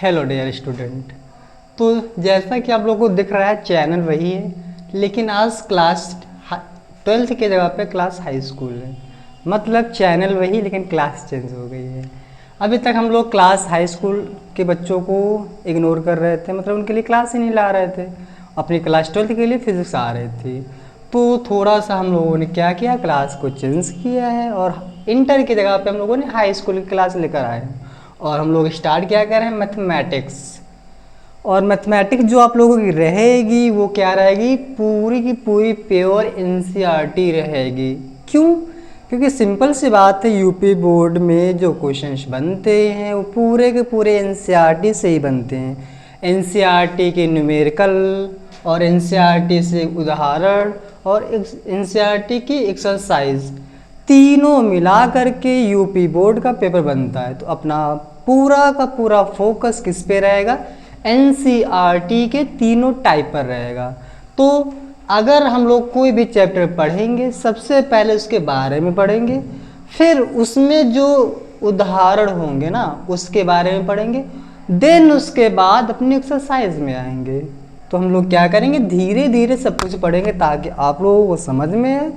Hello dear student. तो जैसा कि आप लोगों को दिख रहा है चैनल वही है, लेकिन आज क्लास 12th की जगह पे क्लास हाई स्कूल है। मतलब चैनल वही लेकिन क्लास चेंज हो गई है। अभी तक हम लोग क्लास हाई स्कूल के बच्चों को इग्नोर कर रहे थे, मतलब उनके लिए क्लास ही नहीं ला रहे थे। अपनी क्लास 12th के लिए फिजिक्स आ रही थी। तो थोड़ा सा हम लोगों ने क्या किया, क्लास को चेंज किया है और इंटर की जगह पे हम लोगों ने हाई स्कूल की क्लास लेकर आए हैं। और हम लोग स्टार्ट क्या कर रहे हैं, मैथमेटिक्स। और मैथमेटिक्स जो आप लोगों की रहेगी वो क्या रहेगी, पूरी की पूरी प्योर एनसीईआरटी रहेगी। क्यों? क्योंकि सिंपल सी बात है, यूपी बोर्ड में जो क्वेश्चंस बनते हैं वो पूरे के पूरे एनसीईआरटी से ही बनते हैं। एनसीईआरटी के न्यूमेरिकल और एनसीईआरटी से उदाहरण और एनसीईआरटी की एक्सरसाइज तीनों मिला करके यूपी बोर्ड का पेपर बनता है। तो अपना पूरा का पूरा फोकस किस पे रहेगा, एनसीईआरटी के तीनों टाइप पर रहेगा। तो अगर हम लोग कोई भी चैप्टर पढ़ेंगे सबसे पहले उसके बारे में पढ़ेंगे, फिर उसमें जो उदाहरण होंगे ना उसके बारे में पढ़ेंगे, देन उसके बाद अपनी एक्सरसाइज में आएंगे। तो हम लोग क्या करेंगे, धीरे धीरे सब कुछ पढ़ेंगे ताकि आप लोगों को समझ में आए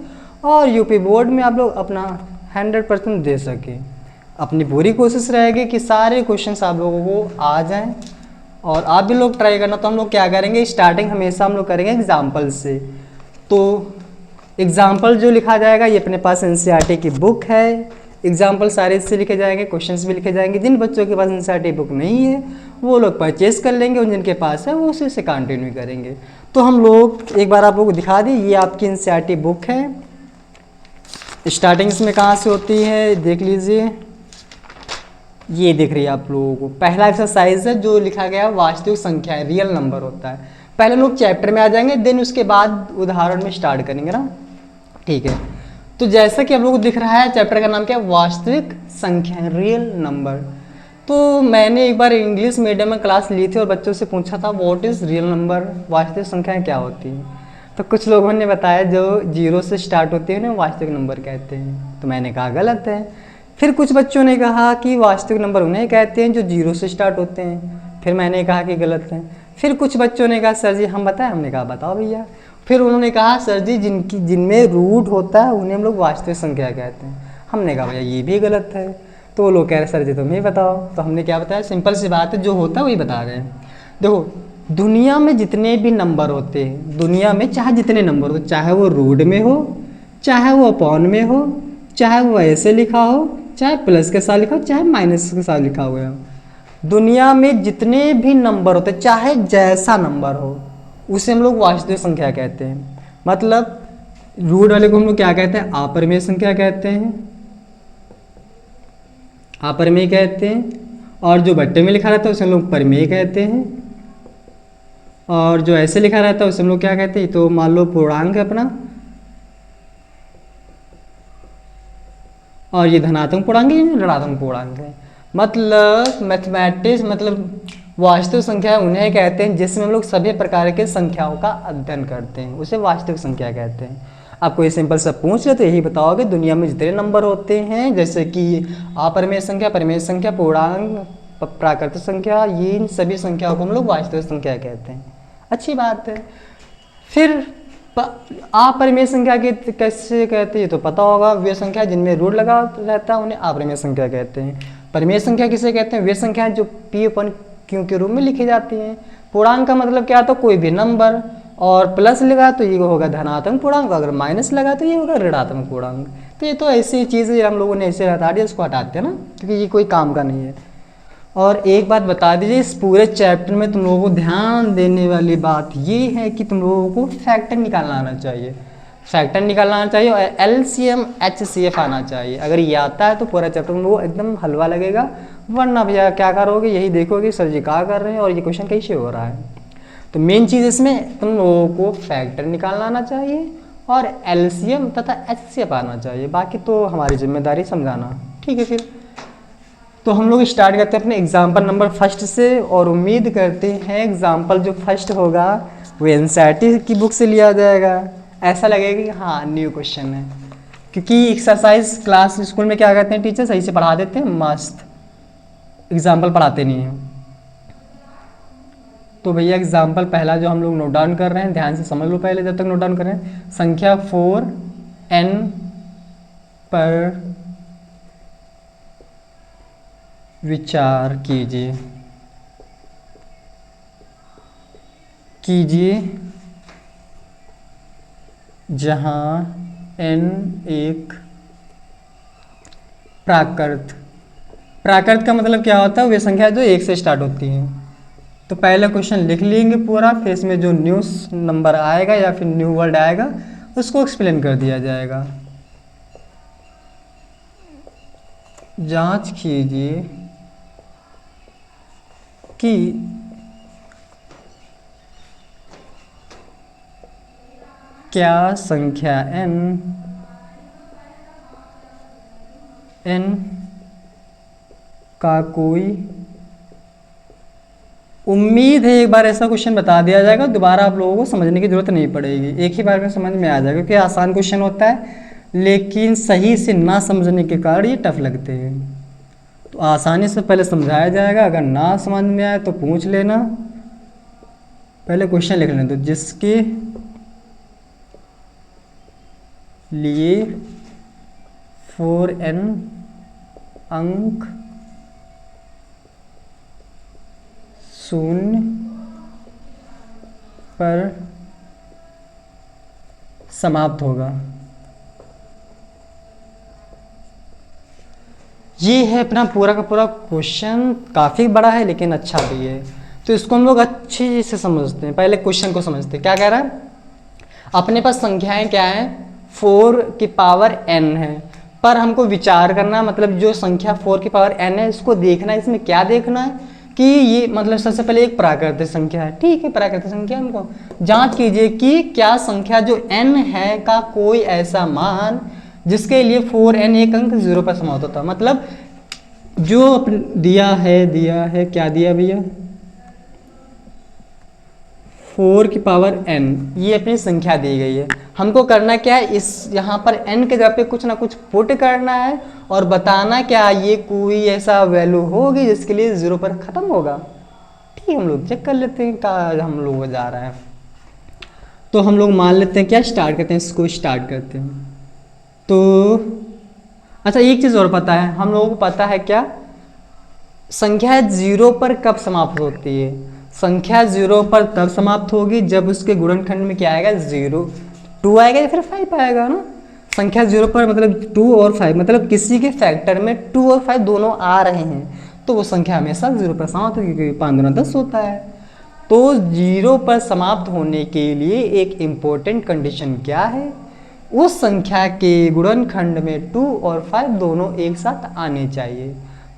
और यूपी बोर्ड में आप लोग अपना 100% दे सकें। अपनी पूरी कोशिश रहेगी कि सारे क्वेश्चंस आप लोगों को आ जाएं और आप भी लोग ट्राई करना। तो हम लोग क्या करेंगे, स्टार्टिंग हमेशा हम लोग करेंगे एग्जाम्पल से। तो एग्जाम्पल जो लिखा जाएगा ये अपने पास एनसीईआरटी की बुक है, एग्जाम्पल सारे इससे लिखे जाएंगे, क्वेश्चंस भी लिखे जाएंगे। जिन बच्चों के पास एनसीईआरटी बुक नहीं है वो लोग परचेज कर लेंगे और जिनके पास है वो उसी से कंटिन्यू करेंगे। तो हम लोग एक बार आप लोगों को दिखा दी, ये आपकी एनसीईआरटी बुक है। स्टार्टिंग इसमें कहाँ से होती है देख लीजिए, ये दिख रही है आप लोगों को। पहला एक्सरसाइज है जो लिखा गया वास्तविक संख्या है, रियल नंबर होता है। पहले लोग चैप्टर में आ जाएंगे, देन उसके बाद उदाहरण में स्टार्ट करेंगे ना, ठीक है। तो जैसा कि आप लोगों को दिख रहा है चैप्टर का नाम क्या है, वास्तविक संख्या, रियल नंबर। तो मैंने एक बार इंग्लिश मीडियम में क्लास ली थी और बच्चों से पूछा था व्हाट इज़ रियल नंबर, वास्तविक संख्याएं क्या होती हैं। तो कुछ लोगों ने बताया जो 0 से स्टार्ट होती है ना वास्तविक नंबर कहते हैं। तो मैंने कहा गलत है। फिर कुछ बच्चों ने कहा कि वास्तविक नंबर उन्हें कहते हैं जो 0 से स्टार्ट होते हैं। फिर मैंने कहा कि गलत है। फिर कुछ बच्चों ने कहा सर जी हम बताएं, हमने कहा बताओ भैया। फिर उन्होंने कहा सर जी जिनमें रूट होता है उन्हें हम लोग वास्तविक संख्या कहते हैं। हमने कहा भैया ये भी गलत है। तो वो लोग कह रहे सर जी तुम ही बताओ। तो हमने क्या बताया, सिंपल सी बात है, जो होता है वही बता रहे हैं। देखो दुनिया में जितने भी नंबर होते हैं, दुनिया में चाहे जितने नंबर हो, चाहे वो रूट में हो, चाहे वो अपॉन में हो, चाहे वो ऐसे लिखा हो, चाहे प्लस के साथ लिखा हो, चाहे माइनस के साथ लिखा हुआ हो, दुनिया में जितने भी नंबर होते हैं चाहे जैसा नंबर हो उसे हम लोग वास्तविक संख्या कहते हैं। मतलब रूट वाले को हम लोग क्या कहते हैं, अपरिमेय संख्या कहते हैं, अपरिमेय कहते हैं। और जो बट्टे में लिखा रहता है उसे हम लोग परिमेय कहते हैं। और जो ऐसे लिखा रहता है उसे हम लोग क्या कहते हैं, तो मान लो पूर्णांक है अपना, और ये धनात्मक पूर्णांक है, ऋणात्मक पूर्णांक है। मतलब मैथमेटिक्स मतलब वास्तविक संख्या उन्हें कहते हैं जिसमें हम लोग सभी प्रकार के संख्याओं का अध्ययन करते हैं, उसे वास्तविक संख्या कहते हैं। आपको ये सिंपल सा पूछ ले तो यही बताओगे दुनिया में जितने नंबर होते हैं, जैसे कि अपरिमेय संख्या, परिमेय संख्या, पूर्णांक, प्राकृतिक संख्या, ये इन सभी संख्याओं को हम लोग वास्तविक संख्या कहते हैं। अच्छी बात है। फिर अपरिमेय संख्या के कैसे कहते हैं तो पता होगा, वे संख्या जिनमें रूट लगा रहता है उन्हें अपरिमेय संख्या कहते हैं। परिमेय संख्या किसे कहते हैं, वे संख्या जो P/Q के रूप में लिखी जाती हैं। पूर्णांक का मतलब क्या, तो कोई भी नंबर, और प्लस लगा तो ये होगा धनात्मक पूर्णांक, अगर माइनस लगा तो ये होगा ऋणात्मक पूर्णांक। तो ये तो ऐसी चीज़ हम लोगों ने ऐसे हटा दिया, इसको हटाते हैं ना क्योंकि ये कोई काम का नहीं है। और एक बात बता दीजिए, इस पूरे चैप्टर में तुम लोगों को ध्यान देने वाली बात ये है कि तुम लोगों को फैक्टर निकालना आना चाहिए। फैक्टर निकालना आना चाहिए और LCM HCF आना चाहिए। अगर ये आता है तो पूरा चैप्टर तुम लोगों को एकदम हलवा लगेगा, वरना भैया क्या करोगे, यही देखोगे सर जी क्या कर रहे हैं और ये क्वेश्चन कैसे हो रहा है। तो मेन चीज़ इसमें तुम लोगों को फैक्टर निकालना आना चाहिए और LCM तथा HCF आना चाहिए। बाकी तो हमारी जिम्मेदारी समझाना, ठीक है। फिर तो हम लोग स्टार्ट करते हैं अपने एग्जाम्पल नंबर फर्स्ट से, और उम्मीद करते हैं एग्जाम्पल जो फर्स्ट होगा वो एनसीईआरटी की बुक से लिया जाएगा। ऐसा लगेगा कि हाँ न्यू क्वेश्चन है, क्योंकि एक्सरसाइज क्लास स्कूल में क्या करते हैं टीचर, सही से पढ़ा देते हैं, मस्त, एग्जाम्पल पढ़ाते नहीं हैं। तो भैया एग्जाम्पल पहला जो हम लोग नोट डाउन कर रहे हैं, ध्यान से समझ लो पहले जब तक नोट डाउन कर रहे हैं। संख्या 4n पर विचार कीजिए जहाँ n एक प्राकृत का मतलब क्या होता है, वे संख्या जो एक से स्टार्ट होती है। तो पहला क्वेश्चन लिख लेंगे पूरा, फिर इसमें जो न्यू नंबर आएगा या फिर न्यू वर्ड आएगा उसको एक्सप्लेन कर दिया जाएगा। जांच कीजिए कि क्या संख्या n का कोई, उम्मीद है एक बार ऐसा क्वेश्चन बता दिया जाएगा, दोबारा आप लोगों को समझने की जरूरत नहीं पड़ेगी, एक ही बार में समझ में आ जाएगा, क्योंकि आसान क्वेश्चन होता है लेकिन सही से ना समझने के कारण ये टफ लगते हैं। तो आसानी से पहले समझाया जाएगा, अगर ना समझ में आए तो पूछ लेना। पहले क्वेश्चन लिख लेना, तो जिसके लिए 4n अंक शून्य पर समाप्त होगा। ये है अपना पूरा का पूरा क्वेश्चन, काफ़ी बड़ा है लेकिन अच्छा भी है। तो इसको हम लोग अच्छे से समझते हैं। पहले क्वेश्चन को समझते हैं, क्या कह रहा है, अपने पास संख्याएं क्या है, 4 की पावर n है, पर हमको विचार करना, मतलब जो संख्या 4 की पावर n है इसको देखना है। इसमें क्या देखना है कि ये मतलब सबसे पहले एक प्राकृतिक संख्या है, ठीक है, प्राकृतिक संख्या हमको जांच कीजिए कि क्या संख्या जो n है का कोई ऐसा मान जिसके लिए 4n एक अंक 0 पर समाप्त होता है। मतलब जो दिया है क्या दिया भैया, 4 की पावर n, ये अपनी संख्या दी गई है। हमको करना क्या है, इस यहाँ पर n के जगह पे कुछ ना कुछ पुट करना है और बताना क्या ये कोई ऐसा वैल्यू होगी जिसके लिए 0 पर ख़त्म होगा। ठीक है, हम लोग चेक कर लेते हैं क्या हम लोग जा रहा है। तो हम लोग मान लेते हैं क्या, स्टार्ट करते हैं, इसको स्टार्ट करते हैं। तो अच्छा एक चीज़ और पता है, हम लोगों को पता है क्या, संख्या 0 पर कब समाप्त होती है। संख्या 0 पर तब समाप्त होगी जब उसके गुणनखंड में क्या आएगा, 0, 2 आएगा या फिर 5 आएगा ना। संख्या 0 पर मतलब 2 और 5, मतलब किसी के फैक्टर में 2 और 5 दोनों आ रहे हैं तो वो संख्या हमेशा 0 पर समाप्त होगी, क्योंकि 5 दूना 10 होता है। तो 0 पर समाप्त होने के लिए एक इम्पोर्टेंट कंडीशन क्या है, उस संख्या के गुणनखंड में 2 और 5 दोनों एक साथ आने चाहिए।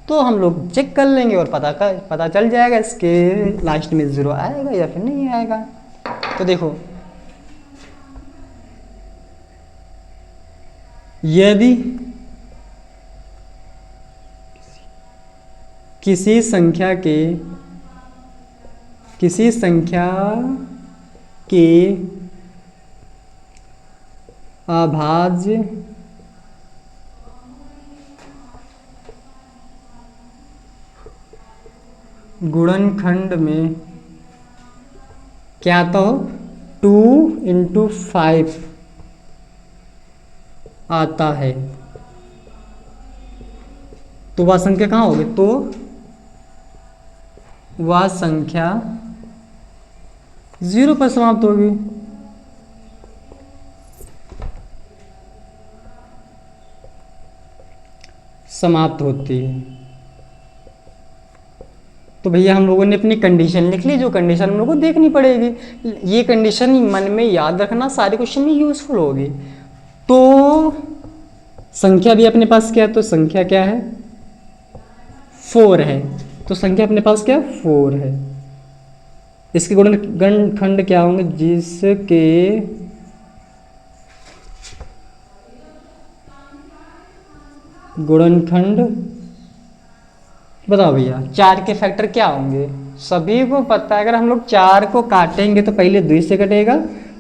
तो हम लोग चेक कर लेंगे और पता चल जाएगा इसके लास्ट में 0 आएगा या फिर नहीं आएगा। तो देखो, यदि किसी संख्या के अभाज्य गुणनखंड में क्या तो 2 × 5 आता है, तो वह संख्या कहाँ होगी, तो वह संख्या 0 पर समाप्त होगी। समाप्त होती है। तो भैया हम लोगों ने अपनी कंडीशन लिख ली, जो कंडीशन हम लोगों को देखनी पड़ेगी। ये कंडीशन मन में याद रखना, सारे क्वेश्चन में यूजफुल होगी। तो संख्या भी अपने पास क्या है, तो संख्या क्या है, 4 है। तो संख्या अपने पास क्या है, 4 है। इसके गुणनखंड क्या होंगे, जिसके गुणनखंड, बताओ भैया 4 के फैक्टर क्या होंगे, सभी को पता है। अगर हम लोग 4 को काटेंगे तो पहले 2 से कटेगा,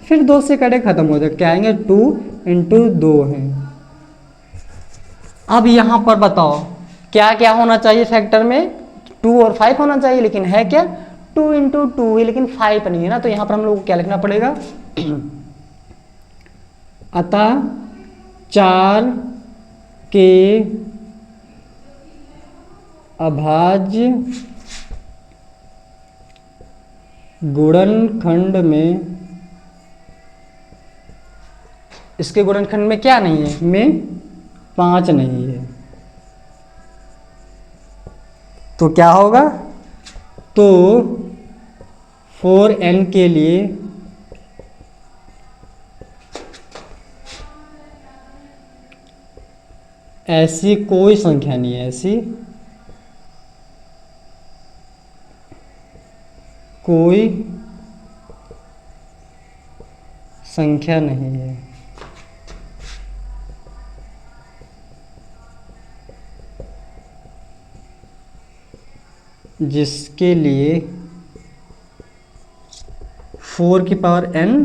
फिर 2 से कटे खत्म हो जाएगा, क्या आएंगे, 2 × 2 है। अब यहाँ पर बताओ क्या क्या होना चाहिए फैक्टर में, 2 और 5 होना चाहिए, लेकिन है क्या, 2 इंटू टू है लेकिन 5 नहीं है ना, तो यहाँ पर हम लोग को क्या लिखना पड़ेगा, अतः 4 के अभाज्य गुणनखंड में, इसके गुणनखंड में क्या नहीं है, में 5 नहीं है, तो क्या होगा, तो 4n के लिए ऐसी कोई संख्या नहीं है, ऐसी कोई संख्या नहीं है जिसके लिए 4 की पावर n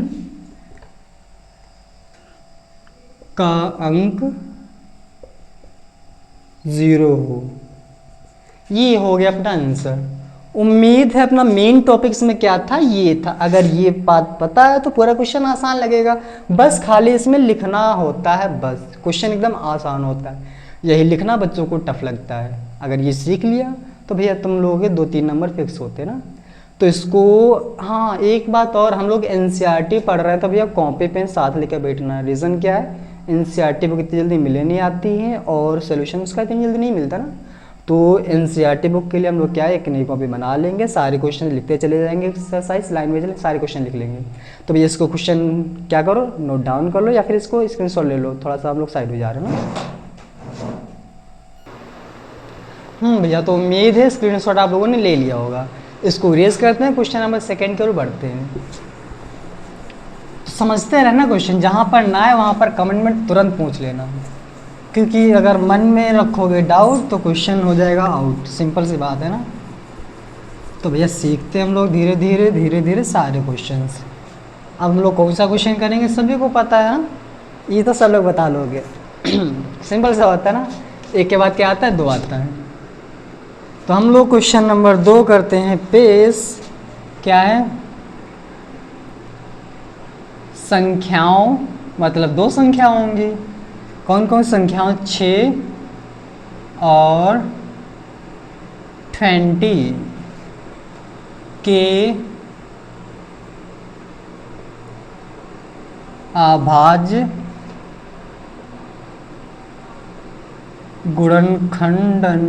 का अंक 0 हो। ये हो गया अपना आंसर। उम्मीद है अपना मेन टॉपिक्स में क्या था, ये था। अगर ये बात पता है तो पूरा क्वेश्चन आसान लगेगा, बस खाली इसमें लिखना होता है, बस क्वेश्चन एकदम आसान होता है। यही लिखना बच्चों को टफ लगता है। अगर ये सीख लिया तो भैया तुम लोगों के 2-3 नंबर फिक्स होते ना। तो इसको, हाँ एक बात और, हम लोग एनसीईआरटी पढ़ रहे हैं तो भैया कॉपी पेन साथ लेकर बैठना है। रीज़न क्या है, एनसीईआरटी बुक इतनी जल्दी मिले नहीं आती है और सोल्यूशन उसका इतनी जल्दी नहीं मिलता ना। तो एनसीईआरटी बुक के लिए हम लोग क्या है, एक नई कॉपी बना लेंगे, सारे क्वेश्चन लिखते चले जाएंगे, एक्सरसाइज लाइन वाइज सारे क्वेश्चन लिख लेंगे। तो भैया इसको क्वेश्चन क्या करो, नोट डाउन कर लो या फिर इसको स्क्रीनशॉट ले लो। थोड़ा सा हम लोग साइड हो जा रहे हैं ना। भैया तो उम्मीद है स्क्रीनशॉट आप लोगों ने ले लिया होगा। इसको रेज करते हैं, क्वेश्चन नंबर 2 की ओर बढ़ते हैं। तो समझते रहना क्वेश्चन, जहाँ पर ना है वहाँ पर कमेंट में तुरंत पूछ लेना, क्योंकि अगर मन में रखोगे डाउट तो क्वेश्चन हो जाएगा आउट। सिंपल सी बात है ना। तो भैया सीखते हम लोग धीरे धीरे सारे क्वेश्चंस। अब हम लोग कौन सा क्वेश्चन करेंगे सभी को पता है ना, ये तो सब लोग बता लोगे। सिंपल सा होता है ना, एक के बाद क्या आता है, 2 आता है। तो हम लोग क्वेश्चन नंबर 2 करते हैं पेश। क्या है, संख्याओं, मतलब 2 संख्या होंगी। कौन कौन संख्याओं, 6 और 20 के अभाज्य गुणनखंडन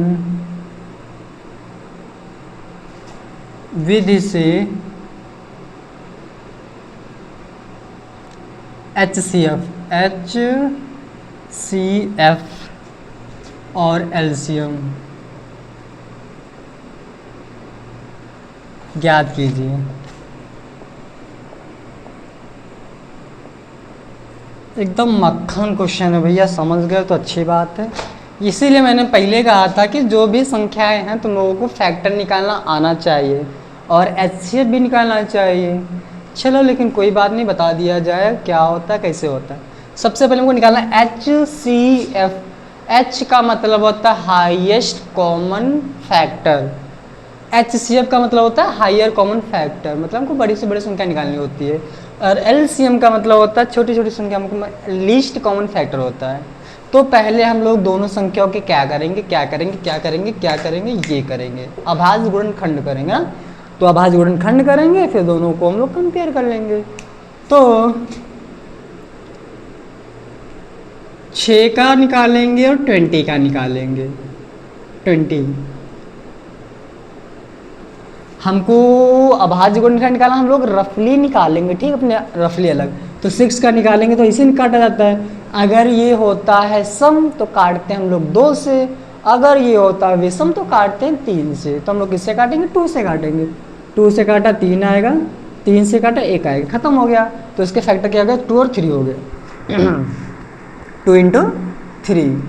विधि से HCF और एलसीएम ज्ञात कीजिए। एकदम मक्खन क्वेश्चन है भैया, समझ गए तो अच्छी बात है। इसीलिए मैंने पहले कहा था कि जो भी संख्याएं हैं तुम लोगों को फैक्टर निकालना आना चाहिए और HCF भी निकालना चाहिए। चलो लेकिन कोई बात नहीं, बता दिया जाए क्या होता है, कैसे होता है। सबसे पहले हमको निकालना है HCF। H का मतलब होता है हाईएस्ट कॉमन फैक्टर, HCF का मतलब होता है हायर कॉमन फैक्टर, मतलब हमको बड़ी से बड़ी संख्या निकालनी होती है। और LCM का मतलब होता है छोटी छोटी संख्या, हमको लीस्ट कॉमन फैक्टर होता है। तो पहले हम लोग दोनों संख्याओं के क्या करेंगे, ये करेंगे, अभाज्य गुणनखंड करेंगे ना। तो अभाज्य गुणनखंड करेंगे, फिर दोनों को हम लोग कंपेयर कर लेंगे। तो 6 का निकालेंगे और 20 का निकालेंगे। 20 हमको अभाज्य गुणनखंड निकालना, हम लोग रफली निकालेंगे, ठीक है, अपने रफली अलग। तो 6 का निकालेंगे तो इसे काटा जाता है। अगर ये होता है सम तो काटते हैं हम लोग 2 से, अगर ये होता है विषम तो काटते हैं 3 से। तो हम लोग किससे काटेंगे, 2 से काटेंगे। 2 से काटा 3 आएगा, 3 से काटा 1 आएगा, खत्म हो गया। तो इसके फैक्टर क्या हो गया, 2 और 3 हो गए। 2 इंटू 3।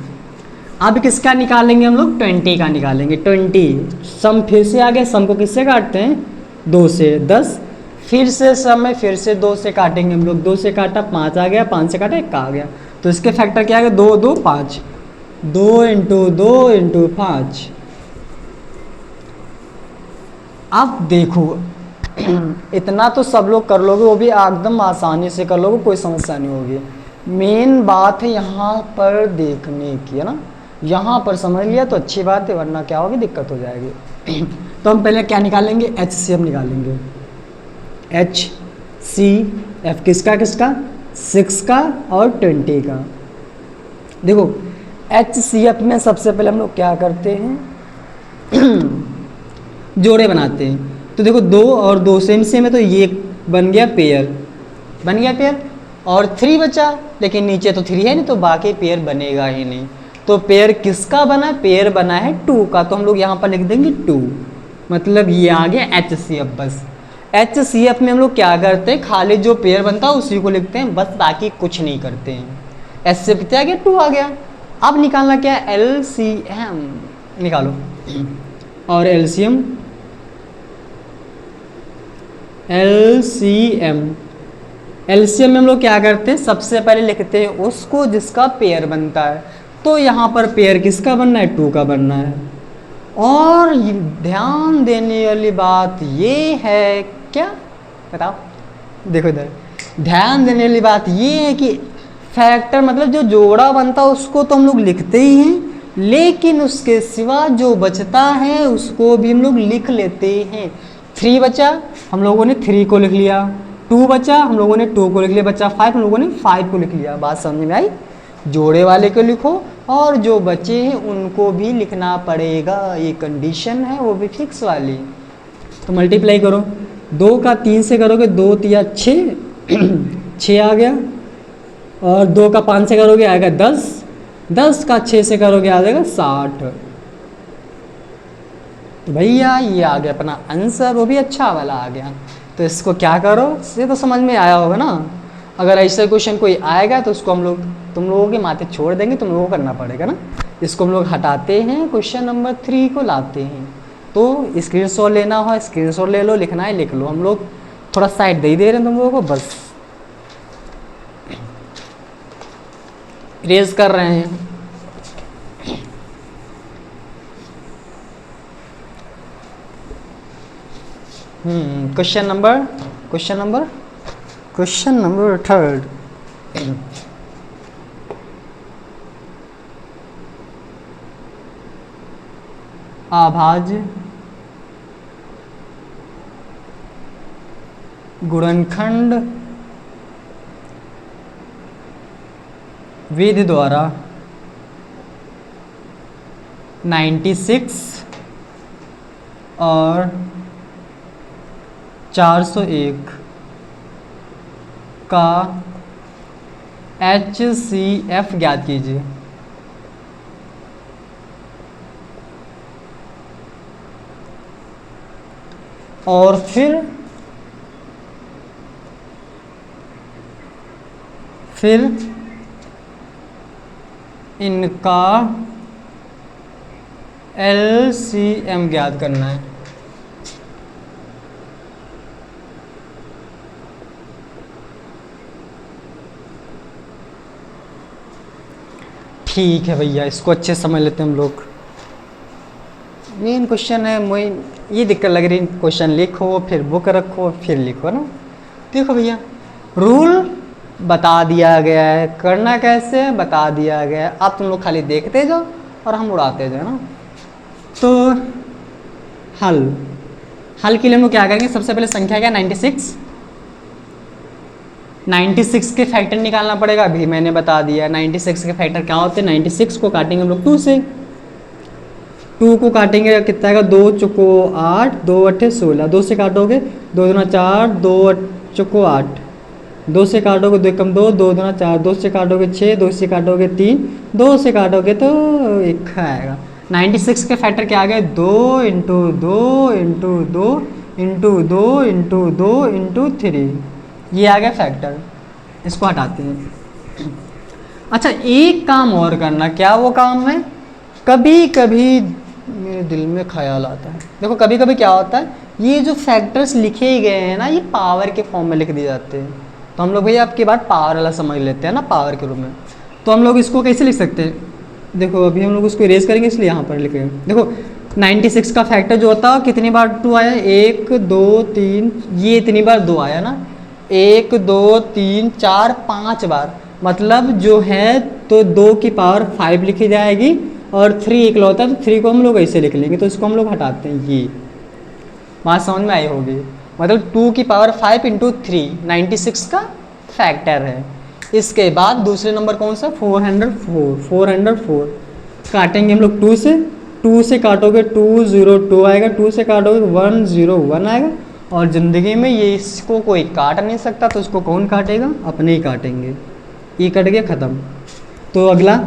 अब किसका निकालेंगे हम लोग, 20 का निकालेंगे। 20 सम फिर से आ गया, सम को किससे काटते हैं, 2 से। 10 फिर से सम में फिर से 2 से काटेंगे हम लोग। 2 से काटा 5 आ गया, 5 से काटा 1 आ गया। तो इसके फैक्टर क्या आ गया, 2 2 5, 2 इंटू 5, अब देखो इतना तो सब लोग कर लोगे, वो भी एकदम आसानी से कर लोगे, कोई समस्या नहीं होगी। मेन बात है यहाँ पर देखने की, है ना, यहाँ पर समझ लिया तो अच्छी बात है, वरना क्या होगी, दिक्कत हो जाएगी। तो हम पहले क्या निकालेंगे, एच सी एफ निकालेंगे। एच सी एफ किसका किसका, 6 का और 20 का। देखो एच सी एफ में सबसे पहले हम लोग क्या करते हैं, जोड़े बनाते हैं। तो देखो 2 और 2 सेम सेम है, तो ये बन गया पेयर, बन गया पेयर, और 3 बचा, लेकिन नीचे तो 3 है नहीं, तो बाकी पेयर बनेगा ही नहीं। तो पेयर किसका बना, पेयर बना है 2 का, तो हम लोग यहाँ पर लिख देंगे 2, मतलब ये आ गया एच सी एफ। बस एच सी एफ में हम लोग क्या करते हैं, खाली जो पेयर बनता है उसी को लिखते हैं, बस बाकी कुछ नहीं करते हैं। एच सी एफ कितना आ गया, 2 आ गया। अब निकालना क्या है, एल सी एम निकालो, और एलसीएम, एलसीएम, एलसीएम में हम लोग क्या करते हैं, सबसे पहले लिखते हैं उसको जिसका पेयर बनता है। तो यहाँ पर पेयर किसका बनना है, 2 का बनना है। और ध्यान देने वाली बात ये है, क्या बताओ, देखो इधर ध्यान देने वाली बात ये है कि फैक्टर मतलब जो जोड़ा बनता है उसको तो हम लोग लिखते ही हैं, लेकिन उसके सिवा जो बचता है उसको भी हम लोग लिख लेते हैं। 3 बचा, हम लोगों ने 3 को लिख लिया, 2 बचा, हम लोगों ने 2 को लिख लिया, बचा 5, हम लोगों ने 5 को लिख लिया। बात समझ में आई, जोड़े वाले को लिखो और जो बचे हैं उनको भी लिखना पड़ेगा, ये कंडीशन है, वो भी फिक्स वाली। तो मल्टीप्लाई करो, 2 का 3 से करोगे, 2 तिया 6, 6 आ गया, और 2 का 5 से करोगे आएगा 10, 10 का 6 से करोगे आ जाएगा 60। तो भैया ये आ गया अपना आंसर, वो भी अच्छा वाला आ गया। तो इसको क्या करो, ये तो समझ में आया होगा ना। अगर ऐसे क्वेश्चन कोई आएगा तो उसको हम लोग तुम लोगों के माथे छोड़ देंगे, तुम लोगों को करना पड़ेगा ना। इसको हम लोग हटाते हैं, क्वेश्चन नंबर 3 को लाते हैं। तो स्क्रीनशॉट लेना हो स्क्रीनशॉट ले लो, लिखना है लिख लो, हम लोग थोड़ा साइड दे रहे हैं तुम लोगों को, बस रेज कर रहे हैं। क्वेश्चन नंबर 3, अभाज्य गुणनखंड विधि द्वारा 96 और 401 का HCF ज्ञात कीजिए। और फिर इनका LCM ज्ञात करना है। ठीक है भैया, इसको अच्छे समझ लेते हैं हम लोग। मेन क्वेश्चन है, मुझे ये दिक्कत लग रही, क्वेश्चन लिखो फिर बुक रखो फिर लिखो ना। देखो भैया रूल बता दिया गया है, करना कैसे है बता दिया गया है, अब तुम लोग खाली देखते जाओ और हम उड़ाते जाओ ना। तो हल के लिए हम लोग क्या करेंगे, सबसे पहले संख्या क्या, 96, 96 के फैक्टर निकालना पड़ेगा। अभी मैंने बता दिया 96 के फैक्टर क्या होते हैं। 96 को काटेंगे हम लोग 2 से, 2 को काटेंगे कितना आएगा, 2 चौको 8, 2 अट्ठे 16, 2 से काटोगे 2 दूना 4, 2 चौको 8, 2 से काटोगे 2 कम 2, 2 दूना 4, 2 से काटोगे 6, 2 से काटोगे 3, 2 से काटोगे तो 1 आएगा। 96 के फैक्टर क्या आ गए, 2 into 2 into 2 into 2 into 2 into 3, ये आ गया फैक्टर। इसको हटाते हैं। अच्छा एक काम और करना, क्या वो काम है, कभी कभी मेरे दिल में ख्याल आता है, देखो कभी कभी क्या होता है, ये जो फैक्टर्स लिखे गए हैं ना, ये पावर के फॉर्म में लिख दिए जाते हैं। तो हम लोग भैया आपकी बात पावर वाला समझ लेते हैं ना, पावर के रूप में। तो हम लोग इसको कैसे लिख सकते हैं, देखो अभी हम लोग उसको इरेज करेंगे इसलिए यहाँ पर लिखेंगे। देखो 96 का फैक्टर जो होता है कितनी बार 2 आया, 1 2 3, ये इतनी बार 2 आया ना, 1 2 3 4 5 बार, मतलब जो है तो 2 की पावर 5 लिखी जाएगी और 3 इकलौता है तो 3 को हम लोग ऐसे लिख लेंगे, तो इसको हम लोग हटाते हैं। ये बात समझ में आई होगी, मतलब 2 की पावर 5 इंटू 3 96 का फैक्टर है। इसके बाद दूसरे नंबर कौन सा, 404 काटेंगे हम लोग 2 से काटोगे 202 आएगा, 2 से काटोगे 101 आएगा, और ज़िंदगी में ये इसको कोई काट नहीं सकता, तो इसको कौन काटेगा, अपने ही काटेंगे। ये कट गया, ख़त्म। तो अगला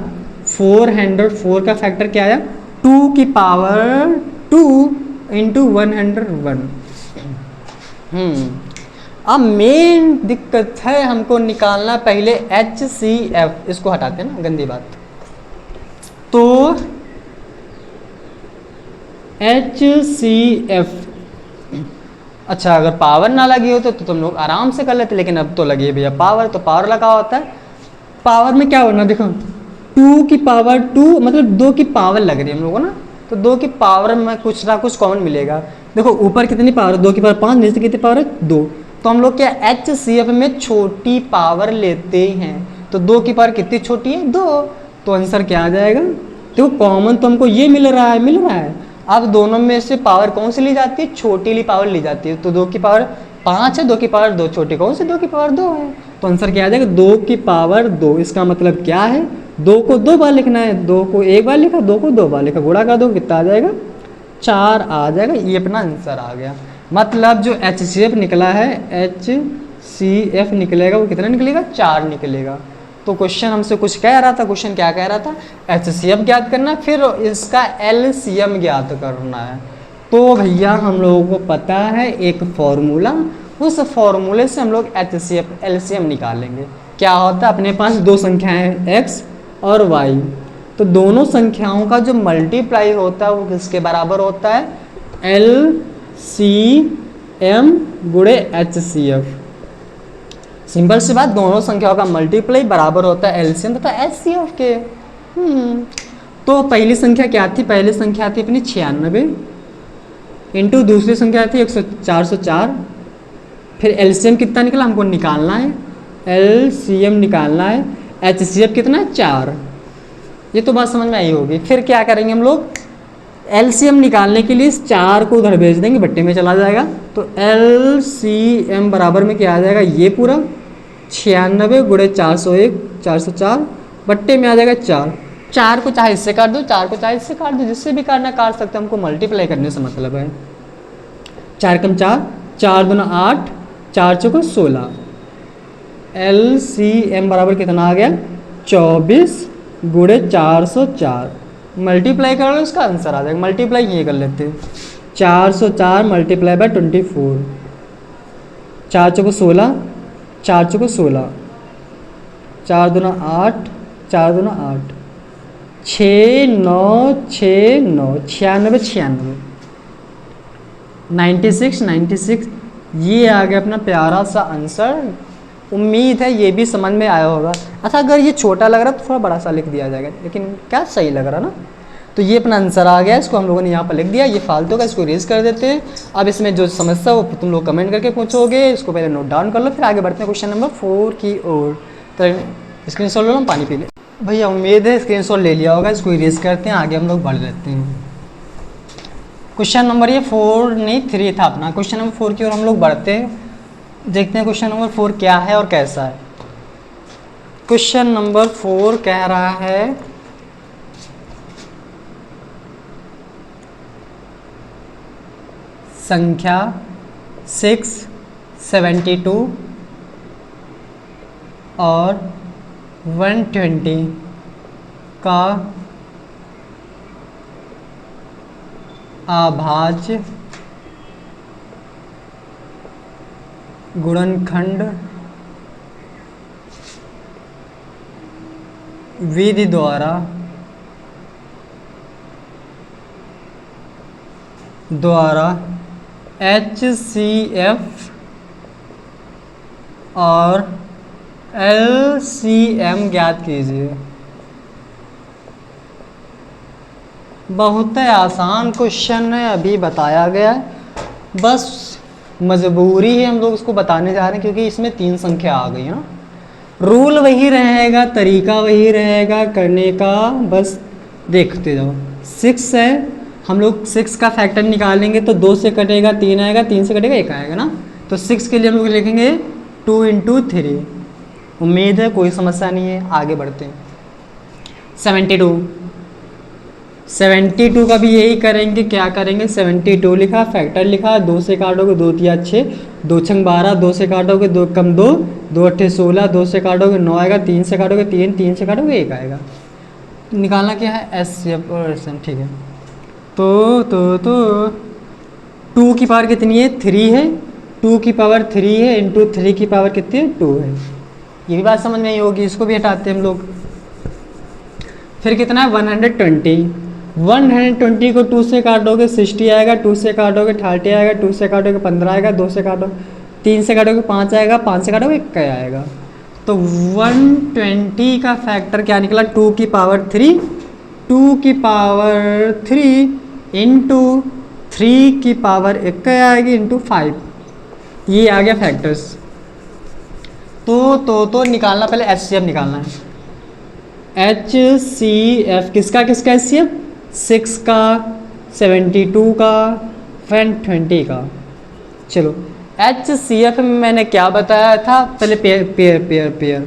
404 का फैक्टर क्या आया, 2 की पावर 2 इंटू 101। अब मेन दिक्कत है हमको निकालना पहले HCF, इसको हटाते हैं ना, गंदी बात। तो HCF, अच्छा अगर पावर ना लगी हो तो तुम लोग आराम से कर लेते, लेकिन अब तो लगी है भैया पावर, तो पावर लगा होता है। पावर में क्या होना, देखो 2 की पावर 2 मतलब 2 की पावर लग रही है हम लोगों को ना, तो 2 की पावर में कुछ ना कुछ कॉमन मिलेगा। देखो ऊपर कितनी पावर है, 2 की पावर 5, नीचे कितनी पावर है 2, तो हम लोग क्या HCF में छोटी पावर लेते हैं, तो 2 की पावर कितनी छोटी है 2, तो आंसर क्या आ जाएगा। तो कॉमन तो हमको ये मिल रहा है। अब दोनों में से पावर कौन सी ली जाती है, छोटी ली पावर ली जाती है, तो 2 की पावर 5 है, 2 की पावर 2 छोटी कौन सी, 2 की पावर 2 है, तो आंसर क्या आ जाएगा 2 की पावर 2। इसका मतलब क्या है, 2 को 2 बार लिखना है, 2 को 1 बार लिखा, 2 को 2 बार लिखा, गुणा कर दो कितना आ जाएगा 4 आ जाएगा। ये अपना आंसर आ गया। मतलब जो HCF निकला है, HCF निकलेगा वो कितना निकलेगा, 4 निकलेगा। तो क्वेश्चन हमसे कुछ कह रहा था, क्वेश्चन क्या कह रहा था, HCF ज्ञात करना, फिर इसका LCM ज्ञात करना है। तो भैया हम लोगों को पता है एक फॉर्मूला, उस फॉर्मूले से हम लोग HCF LCM निकालेंगे। क्या होता है, अपने पास दो संख्याएं x और y, तो दोनों संख्याओं का जो मल्टीप्लाई होता है वो किसके बराबर होता है, LCM गुणे HCF। सिंपल सी बात, दोनों संख्याओं का मल्टीप्लाई बराबर होता है LCM तथा HCF के। तो पहली संख्या क्या थी, पहली संख्या थी अपनी 96 इंटू दूसरी संख्या थी 404, फिर LCM कितना निकला हमको निकालना है, LCM निकालना है, HCF कितना है 4। ये तो बात समझ में आई होगी। फिर क्या करेंगे हम लोग, LCM निकालने के लिए इस 4 को उधर भेज देंगे, बट्टे में चला जाएगा, तो LCM बराबर में क्या आ जाएगा, ये पूरा 96 गुणे 401 404 बट्टे में आ जाएगा 4। 4 को चाहे इससे काट दो, 4 को चाहे इससे काट दो, जिससे भी काटना काट सकते हैं, हमको मल्टीप्लाई करने से मतलब है। 4 कम 4, 4 दूना 8, 4 चौको 16, LCM बराबर कितना आ गया 24 गुणे 404। मल्टीप्लाई कर लो, इसका आंसर आ जाएगा। मल्टीप्लाई ये कर लेते हैं, 404 मल्टीप्लाई बाय 24, 4 चौको 16, 4 चौको 16, 4 दूना 8, 4 दूना 8, 6 9 6 9 96 96 96। ये आ गया अपना प्यारा सा आंसर। उम्मीद है ये भी समझ में आया होगा। अच्छा अगर ये छोटा लग रहा तो थोड़ा बड़ा सा लिख दिया जाएगा, लेकिन क्या सही लग रहा ना। तो ये अपना आंसर आ गया, इसको हम लोगों ने यहाँ पर लिख दिया। ये फालतू का, इसको रेज कर देते हैं। अब इसमें जो समस्या वो तुम लोग कमेंट करके पूछोगे, इसको पहले नोट डाउन कर लो, फिर आगे बढ़ते हैं क्वेश्चन नंबर 4 की ओर। तो स्क्रीनशॉट ले लो, पानी पी ले भैया। उम्मीद है स्क्रीनशॉट ले लिया होगा। इसको इरेज करते हैं, आगे हम लोग बढ़ लेते हैं। क्वेश्चन नंबर ये 4 नहीं 3 था अपना। क्वेश्चन नंबर 4 की ओर हम लोग बढ़ते हैं, देखते हैं क्वेश्चन नंबर 4 क्या है और कैसा है। क्वेश्चन नंबर 4 कह रहा है संख्या 672 और 120 का अभाज्य गुणनखंड विधि द्वारा HCF और LCM ज्ञात कीजिए। बहुत आसान क्वेश्चन है, अभी बताया गया है, बस मजबूरी है हम लोग उसको बताने जा रहे हैं क्योंकि इसमें 3 संख्या आ गई है ना। रूल वही रहेगा, तरीका वही रहेगा करने का, बस देखते जाओ। 6 है, हम लोग 6 का फैक्टर निकालेंगे तो 2 से कटेगा 3 आएगा, 3 से कटेगा 1 आएगा ना। तो 6 के लिए हम लोग लिखेंगे 2 × 3। उम्मीद है कोई समस्या नहीं है, आगे बढ़ते हैं। 72 का भी यही करेंगे। क्या करेंगे, 72 लिखा, फैक्टर लिखा, 2 से काटोगे 2 × 6, 2 × 12, 2 से काटोगे 2 कम 2, 2 × 8 16, 2 से काटोगे 9 आएगा, 3 से काटोगे 3, 3 से काटोगे 1 आएगा। निकालना क्या है, SCF और SM, ठीक है। तो 2 की पावर कितनी है, 3 है, 2 की पावर 3 है, इंटू 3 की पावर कितनी है, 2 है। ये भी बात समझ में आई होगी, इसको भी हटाते हैं हम लोग। फिर कितना है, 120 को 2 से काटोगे 60 आएगा, 2 से काटोगे 30 आएगा, 2 से काटोगे 15 आएगा, 2 से काटो 3 से काटोगे 5 आएगा, 5 से काटोगे 1 आएगा। तो 120 का फैक्टर क्या निकला, 2 की पावर 3, 2 की पावर 3 इंटू 3 की पावर 1 आएगी इंटू 5, ये आ गया फैक्टर्स। तो निकालना, पहले HCF निकालना है। HCF किसका किसका HCF, 6 का, 72 का, 120 का। चलो HCF में मैंने क्या बताया था, पहले पेयर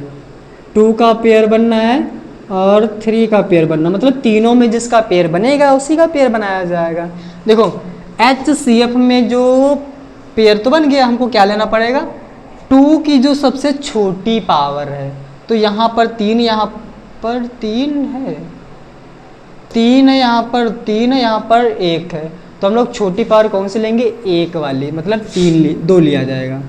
2 का पेयर बनना है और 3 का पेयर बनना, मतलब तीनों में जिसका पेयर बनेगा उसी का पेयर बनाया जाएगा। देखो HCF में जो पेयर तो बन गया, हमको क्या लेना पड़ेगा, 2 की जो सबसे छोटी पावर है, तो यहाँ पर 3, यहाँ पर 3 है, 3 है, यहाँ पर 3 है, यहाँ पर 1 है, तो हम लोग छोटी पावर कौन सी लेंगे, 1 वाली, मतलब 2 लिया जाएगा।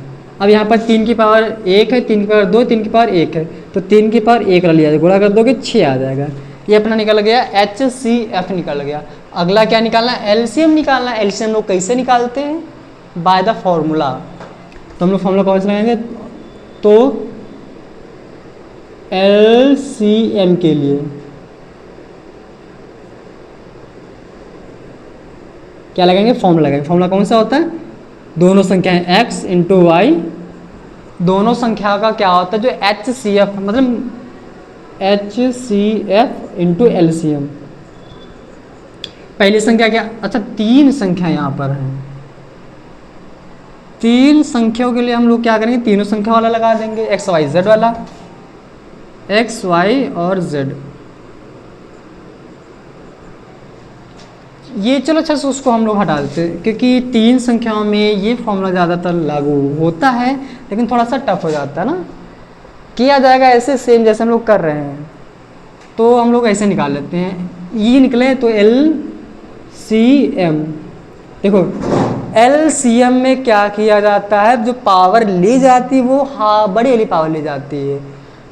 अब यहाँ पर 3 की पावर 1 है, 3 की पावर 2, 3 की पावर 1 है, तो 3 की पावर 1 लिया जाएगा, गुणा कर दोगे 6 आ जाएगा। ये अपना निकल गया, HCF निकल गया। अगला क्या निकालना है, LCM निकालना है। LCM लोग कैसे निकालते हैं, बाय द फॉर्मूला। तो हम लोग फॉर्मूला कौन सा लगाएंगे, तो LCM के लिए क्या लगाएंगे, फॉर्मूला लगाएंगे। फॉर्मूला कौन सा होता है, दोनों संख्याएं x इंटू वाई, दोनों संख्या का क्या होता है, जो HCF मतलब HCF इंटू LCM। पहली संख्या क्या, अच्छा 3 संख्या यहाँ पर है, 3 संख्याओं के लिए हम लोग क्या करेंगे, तीनों संख्या वाला लगा देंगे, x y z वाला, x y और z। ये चलो अच्छा से उसको हम लोग हटा देते हैं क्योंकि 3 संख्याओं में ये फॉर्मूला ज़्यादातर लागू होता है, लेकिन थोड़ा सा टफ हो जाता है ना। किया जाएगा ऐसे सेम जैसे हम लोग कर रहे हैं, तो हम लोग ऐसे निकाल लेते हैं, ये निकले तो LCM। देखो LCM में क्या किया जाता है, जो पावर ली जाती है वो बड़ी वाली पावर ली जाती है।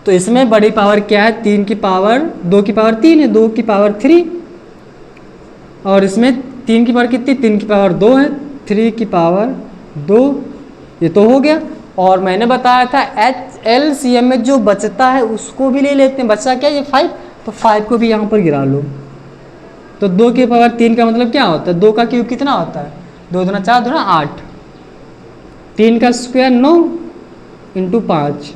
तो इसमें बड़ी पावर क्या है, 3 की पावर 2 की पावर 3 है, 2 की पावर 3, और इसमें 3 की पावर कितनी, 3 की पावर 2 है, 3 की पावर 2, ये तो हो गया। और मैंने बताया था LCM में जो बचता है उसको भी ले लेते हैं, बचा क्या, ये 5, तो 5 को भी यहाँ पर गिरा लो। तो 2 की पावर 3 का मतलब क्या होता है, 2 का क्यूब कितना होता है, 2 दूना 4, 2 दूना 8, 3 का स्क्वायर 9 इंटू 5।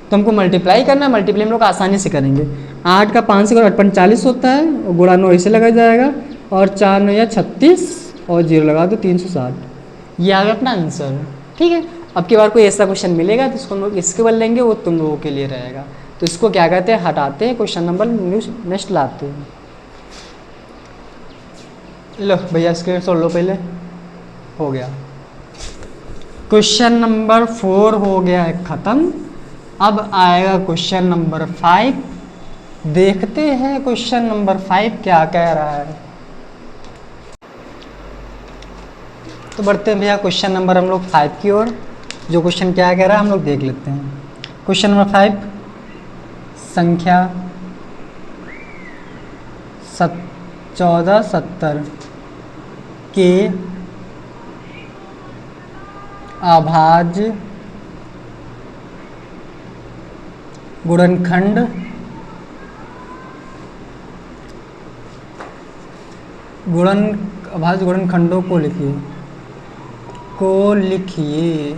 तो हमको मल्टीप्लाई करना है, मल्टीप्लाई हम लोग आसानी से करेंगे। 8 का 5 से 8 45 होता है, गुणा 9 ऐसे लगा जाएगा, और 4 9 या 36 और 0 लगा दो 360। ये आ गया अपना आंसर, ठीक है। अब की बार कोई ऐसा क्वेश्चन मिलेगा तो इसको हम लोग इसके बल लेंगे, वो तुम लोगों के लिए रहेगा। तो इसको क्या कहते हैं, हटाते हैं, क्वेश्चन नंबर नेक्स्ट लाते हैं। लो भैया स्क्रीन शॉट लो, पहले हो गया। क्वेश्चन नंबर 4 हो गया है ख़त्म। अब आएगा क्वेश्चन नंबर 5। देखते हैं क्वेश्चन नंबर 5 क्या कह रहा है। तो बढ़ते हैं भैया क्वेश्चन नंबर हम लोग 5 की ओर। जो क्वेश्चन क्या कह रहा है हम लोग देख लेते हैं। क्वेश्चन नंबर 5, संख्या 1470 के अभाज्य गुणनखंड गुणन अभाज्य गुणनखंडों को लिखिए,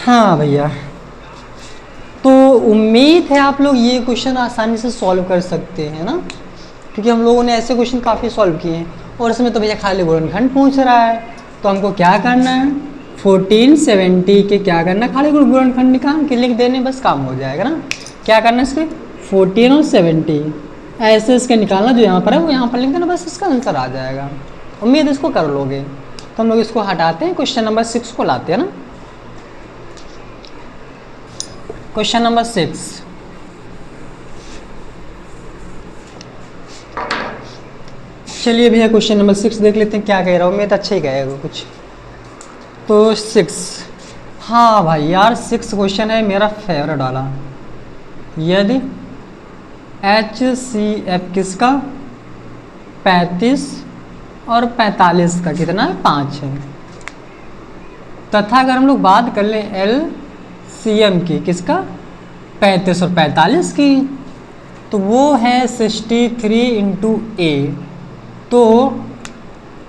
हाँ भैया। तो उम्मीद है आप लोग ये क्वेश्चन आसानी से सॉल्व कर सकते हैं ना, क्योंकि हम लोगों ने ऐसे क्वेश्चन काफ़ी सॉल्व किए हैं। और इसमें तो भैया खाली गुणनखंड पूछ रहा है, तो हमको क्या करना है, 1470 के क्या करना है, खाली गुणनखंड निकाल के लिख देने, बस काम हो जाएगा ना। क्या करना है इसके, 14 और 70 ऐसे इसके निकालना, जो यहाँ पर है वो यहाँ पर लिख देना, बस इसका आंसर आ जाएगा। उम्मीद इसको कर लोगे। तो हम लोग इसको हटाते हैं, क्वेश्चन नंबर 6 को लाते हैं ना। क्वेश्चन नंबर 6, चलिए भैया क्वेश्चन नंबर 6 देख लेते हैं क्या कह रहा हूँ। उम्मीद अच्छा ही कहेगा कुछ। तो 6, हाँ भाई यार 6 क्वेश्चन है मेरा फेवरेट वाला। यदि HCF किसका 35 और 45 का कितना है 5 है, तथा अगर हम लोग बात कर लें LCM की किसका 35 और 45 की, तो वो है 63 इंटू A। तो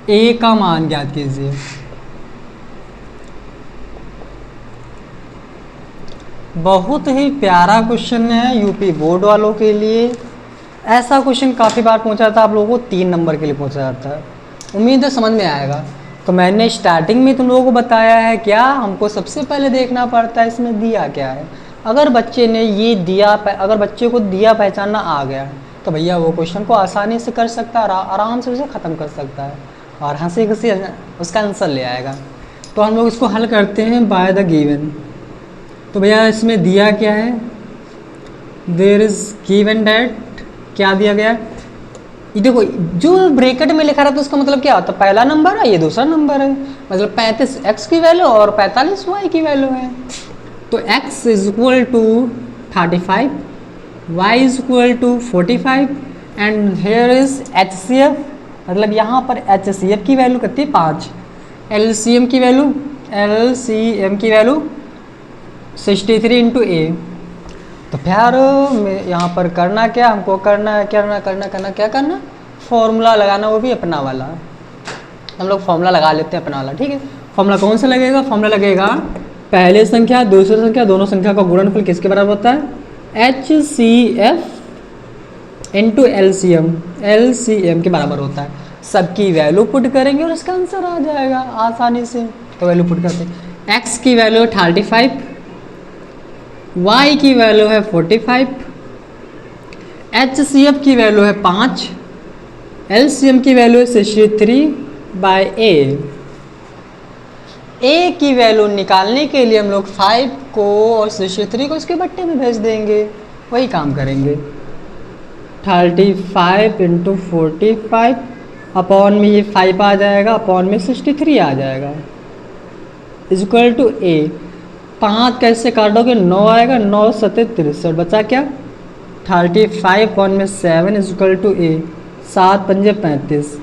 A का मान ज्ञात कीजिए। बहुत ही प्यारा क्वेश्चन है यूपी बोर्ड वालों के लिए। ऐसा क्वेश्चन काफ़ी बार पूछा जाता है, आप लोगों को 3 नंबर के लिए पूछा जाता है। उम्मीद है समझ में आएगा। तो मैंने स्टार्टिंग में तुम लोगों को बताया है क्या, हमको सबसे पहले देखना पड़ता है इसमें दिया क्या है। अगर बच्चे ने ये दिया, अगर बच्चे को दिया पहचानना आ गया तो भैया वो क्वेश्चन को आसानी से कर सकता है, आराम से उसे ख़त्म कर सकता है और हंसी खुशी उसका आंसर ले आएगा। तो हम लोग इसको हल करते हैं बाय द गिवन। तो भैया इसमें दिया क्या है, देयर इज गिवन डैट, क्या दिया गया, ये देखो जो ब्रैकेट में लिखा रहता है उसका मतलब क्या होता है, पहला नंबर है ये दूसरा नंबर है, मतलब 35 x की वैल्यू और 45 y की वैल्यू है। तो x is equal to 35, y is equal to 45 and here is HCF, मतलब यहाँ पर HCF की वैल्यू कितनी 5, LCM की वैल्यू 63 इंटू A। तो फिर यहाँ पर करना क्या, हमको करना फॉर्मूला लगाना, वो भी अपना वाला। हम लोग फॉर्मूला लगा लेते हैं अपना वाला, ठीक है। फॉर्मूला कौन सा लगेगा, फॉर्मूला लगेगा पहले संख्या दूसरी संख्या दोनों संख्या का गुणनफल किसके बराबर होता है, HCF इंटू LCM के बराबर होता है। सबकी वैल्यू पुट करेंगे और इसका आंसर आ जाएगा आसानी से। तो वैल्यू पुट करते हैं, x की वैल्यू 35, y की वैल्यू है 45, HCF की वैल्यू है 5, LCM की वैल्यू है 63 बाय A की वैल्यू निकालने के लिए हम लोग 5 को और 63 को इसके बट्टे में भेज देंगे, वही काम करेंगे। 35 इंटू 45 अपॉन में ये 5 आ जाएगा, अपॉन में 63 आ जाएगा, इज इक्वल टू A। 5 कैसे काटोगे, 9 आएगा, 9 सत्ते 63, बचा क्या 35 अपॉन में 7 इज इक्वल टू A, 7 पंजे 35,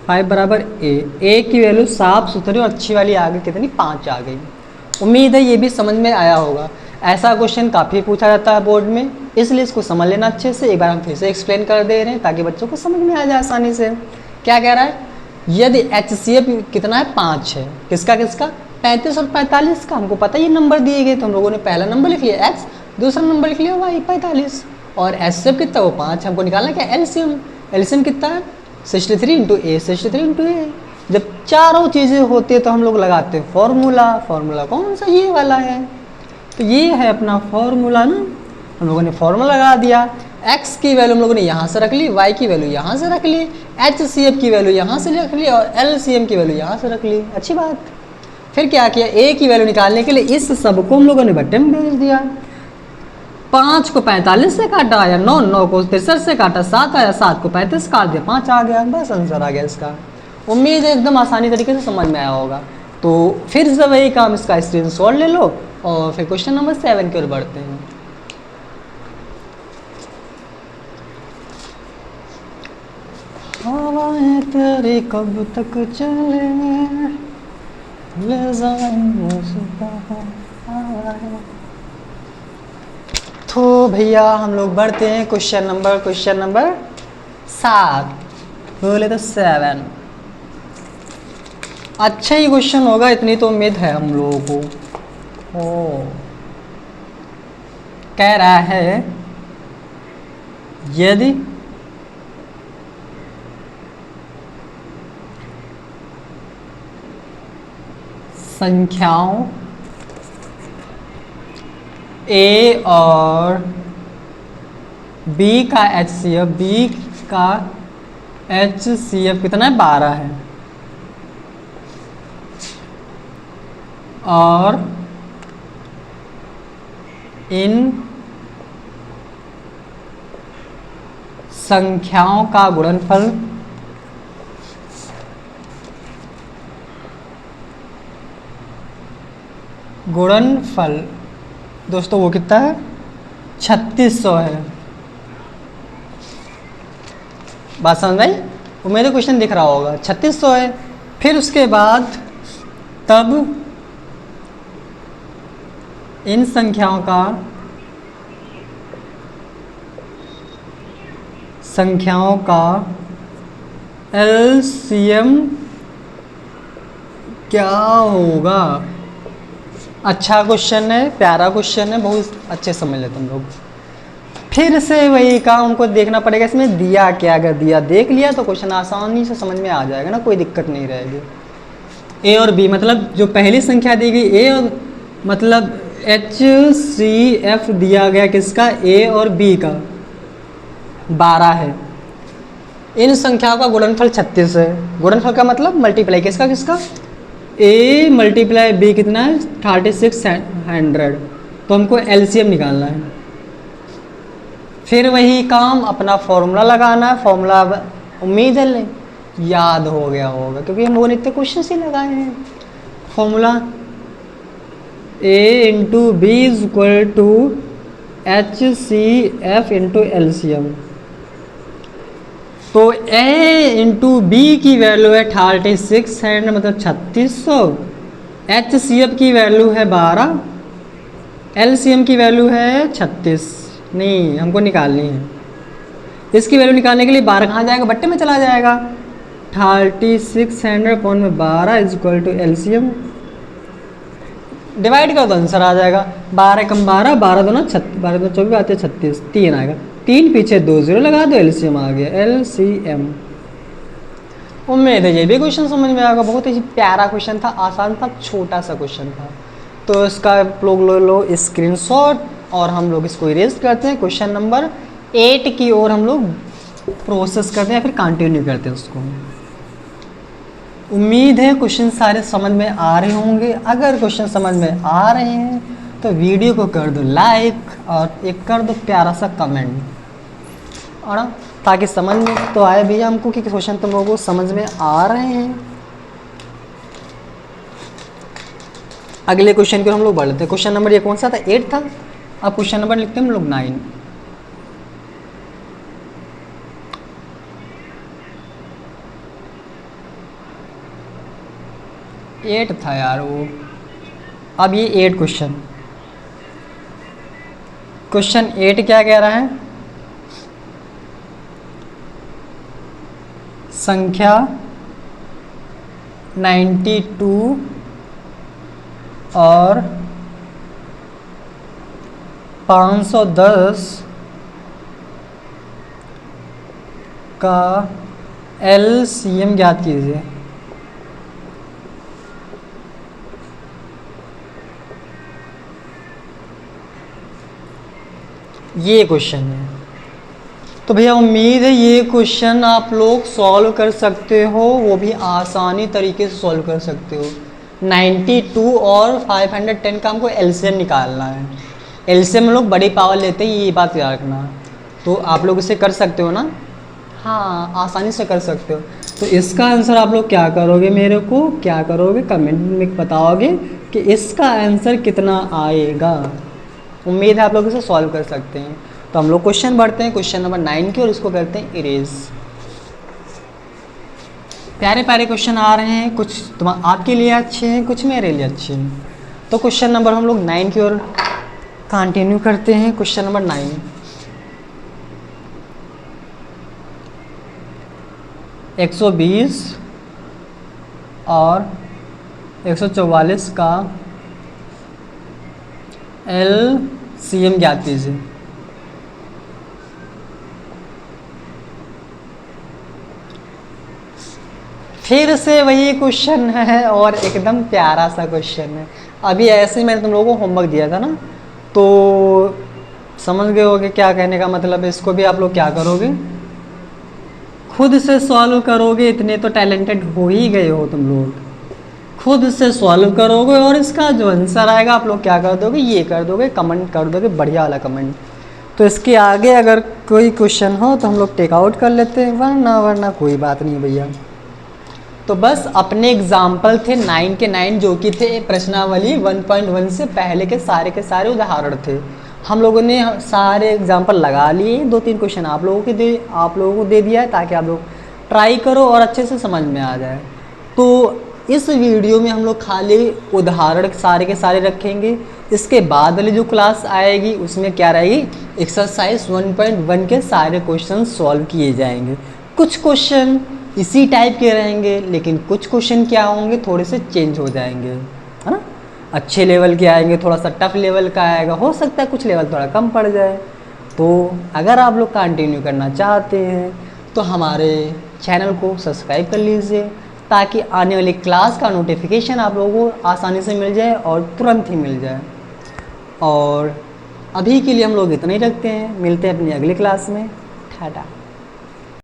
5 बराबर A की वैल्यू साफ सुथरी और अच्छी वाली आ गई, कितनी 5 आ गई। उम्मीद है ये भी समझ में आया होगा। ऐसा क्वेश्चन काफ़ी पूछा जाता है बोर्ड में, इसलिए इसको समझ लेना अच्छे से। एक बार हम फिर से एक्सप्लेन कर दे रहे हैं ताकि बच्चों को समझ में आ जाए आसानी से। क्या कह रहा है, यदि HCF कितना है 5 है, किसका 35 और 45 का। हमको पता है ये नंबर दिए गए, तो हम लोगों ने पहला नंबर लिख लिया x, दूसरा नंबर लिख लिया y 45, और HCF कितना वो 5, हमको निकालना क्या LCM कितना है 63 इंटू A। जब चारों चीज़ें होती है तो हम लोग लगाते हैं फॉर्मूला कौन सा, ये वाला है। तो ये है अपना फॉर्मूला ना, हम लोगों ने फॉर्मूला लगा दिया। x की वैल्यू हम लोगों ने यहाँ से रख ली, y की वैल्यू यहाँ से रख ली, HCF की वैल्यू यहाँ से रख ली और LCM की वैल्यू यहाँ से रख ली। अच्छी बात। फिर क्या किया, A की वैल्यू निकालने के लिए इस सब को हम लोगों ने बट्टे में भेज दिया। 5 को 45 से काटा या 9 को 63 से काटा, 7 आया, 7 को 35 काट दिया, 5 आ गया, बस आंसर आ गया इसका। उम्मीद है एकदम आसानी तरीके से समझ में आया होगा। तो फिर से वही काम, इसका स्क्रीनशॉट ले लो और फिर क्वेश्चन नंबर 7 की ओर बढ़ते हैं। हवाएं तेरी कब तक चले, ले जाएं तो भैया हम लोग बढ़ते हैं क्वेश्चन नंबर 7। बोले तो 7। अच्छा ही क्वेश्चन होगा, इतनी तो उम्मीद है हम लोगों को। ओ कह रहा है यदि संख्याओं a और b का HCF, b का HCF कितना है, 12 है, और इन संख्याओं का गुणनफल दोस्तों वो कितना है, 3600 है। बात समझ में आई? उम्मीद है क्वेश्चन दिख रहा होगा, 3600 है। फिर उसके बाद तब इन संख्याओं का LCM क्या होगा। अच्छा क्वेश्चन है, प्यारा क्वेश्चन है, बहुत अच्छे समझ लेते हम लोग। फिर से वही काम हमको देखना पड़ेगा, इसमें दिया क्या, अगर दिया देख लिया तो क्वेश्चन आसानी से समझ में आ जाएगा ना, कोई दिक्कत नहीं रहेगी। ए और बी मतलब जो पहली संख्या दी गई ए और मतलब HCF दिया गया किसका, ए और बी का 12 है। इन संख्याओं का गुणनफल 36 है। गुणनफल का मतलब मल्टीप्लाई किसका किसका, a मल्टीप्लाई b कितना है, 3600। तो हमको LCM निकालना है। फिर वही काम, अपना फॉर्मूला लगाना है। फॉर्मूला उम्मीद है याद हो गया होगा, क्योंकि हम लोगों ने इतने क्वेश्चन ही लगाए हैं। Formula a into B is equal to HCF into LCM। तो a इंटू बी की वैल्यू है 3600 मतलब 3600, HCF की वैल्यू है 12, LCM की वैल्यू है 36। नहीं, हमको निकालनी है। इसकी वैल्यू निकालने के लिए 12 कहाँ जाएगा, बट्टे में चला जाएगा। 3600 अपॉन में 12 is equal to LCM। Divide कर दो, आंसर आ जाएगा। 12 कम 12, 12 दो ना 12 दो 24 आते 36, 3 आएगा। 3 पीछे 2 0 लगा दो, LCM आ गया, LCM। उम्मीद है ये भी क्वेश्चन समझ में आएगा। बहुत ही प्यारा क्वेश्चन था, आसान था, छोटा सा क्वेश्चन था। तो इसका लोग लो स्क्रीनशॉट और हम लोग इसको इरेज करते हैं। क्वेश्चन नंबर 8 की ओर हम लोग प्रोसेस करते हैं, फिर कंटिन्यू करते हैं उसको। उम्मीद है क्वेश्चन सारे समझ में आ रहे होंगे। अगर क्वेश्चन समझ में आ रहे हैं तो वीडियो को कर दो लाइक और एक कर दो प्यारा सा कमेंट, और ताकि समझ में तो आए भैया हमको कि क्वेश्चन तुम लोगों को समझ में आ रहे हैं। अगले क्वेश्चन की हम लोग बढ़ लेते हैं। क्वेश्चन नंबर ये कौन सा था, 8 था। अब क्वेश्चन नंबर लिखते हैं हम लोग 9। एट था यार वो। अब ये 8 क्वेश्चन 8 क्या कह रहा है, संख्या 92 और 510 का LCM ज्ञात कीजिए। ये क्वेश्चन है। तो भैया उम्मीद है ये क्वेश्चन आप लोग सॉल्व कर सकते हो, वो भी आसानी तरीके से सॉल्व कर सकते हो। 92 और 510 का हमको LCM निकालना है। LCM लोग बड़ी पावर लेते हैं, ये बात याद रखना। तो आप लोग इसे कर सकते हो ना, हाँ आसानी से कर सकते हो। तो इसका आंसर आप लोग क्या करोगे, मेरे को क्या करोगे कमेंट में बताओगे कि इसका आंसर कितना आएगा। उम्मीद है आप लोग इसे सॉल्व कर सकते हैं। तो हम लोग क्वेश्चन बढ़ते हैं क्वेश्चन नंबर 9 की, और इसको करते हैं इरेज। प्यारे प्यारे क्वेश्चन आ रहे हैं, कुछ आपके लिए अच्छे हैं, कुछ मेरे लिए अच्छे हैं। तो क्वेश्चन नंबर हम लोग 9 की ओर कंटिन्यू करते हैं। क्वेश्चन नंबर 9, 120 और 144 का LCM ज्ञात कीजिए। फिर से वही क्वेश्चन है और एकदम प्यारा सा क्वेश्चन है। अभी ऐसे ही मैंने तुम लोगों को होमवर्क दिया था ना, तो समझ गए होगे क्या कहने का मतलब है। इसको भी आप लोग क्या करोगे, खुद से सॉल्व करोगे। इतने तो टैलेंटेड हो ही गए हो तुम लोग, खुद से सॉल्व करोगे और इसका जो आंसर आएगा आप लोग क्या कर दोगे, ये कर दोगे, कमेंट कर दोगे, बढ़िया वाला कमेंट। तो इसके आगे अगर कोई क्वेश्चन हो तो हम लोग टेक आउट कर लेते हैं, वरना कोई बात नहीं भैया। तो बस अपने एग्जाम्पल थे 9 के 9 जो कि थे प्रश्नावली 1.1 से पहले के सारे उदाहरण थे। हम लोगों ने सारे एग्जाम्पल लगा लिए, 2-3 क्वेश्चन आप लोगों को दे दिया है ताकि आप लोग ट्राई करो और अच्छे से समझ में आ जाए। तो इस वीडियो में हम लोग खाली उदाहरण सारे के सारे रखेंगे। इसके बाद वाली जो क्लास आएगी उसमें क्या रहेगी, एक्सरसाइज 1.1 के सारे क्वेश्चन सॉल्व किए जाएंगे। कुछ क्वेश्चन इसी टाइप के रहेंगे, लेकिन कुछ क्वेश्चन क्या होंगे, थोड़े से चेंज हो जाएंगे, है ना। अच्छे लेवल के आएंगे, थोड़ा सा टफ लेवल का आएगा, हो सकता है कुछ लेवल थोड़ा कम पड़ जाए। तो अगर आप लोग कंटिन्यू करना चाहते हैं तो हमारे चैनल को सब्सक्राइब कर लीजिए, ताकि आने वाली क्लास का नोटिफिकेशन आप लोगों को आसानी से मिल जाए और तुरंत ही मिल जाए। और अभी के लिए हम लोग इतना ही रखते हैं, मिलते हैं अपनी अगली क्लास में। टाटा।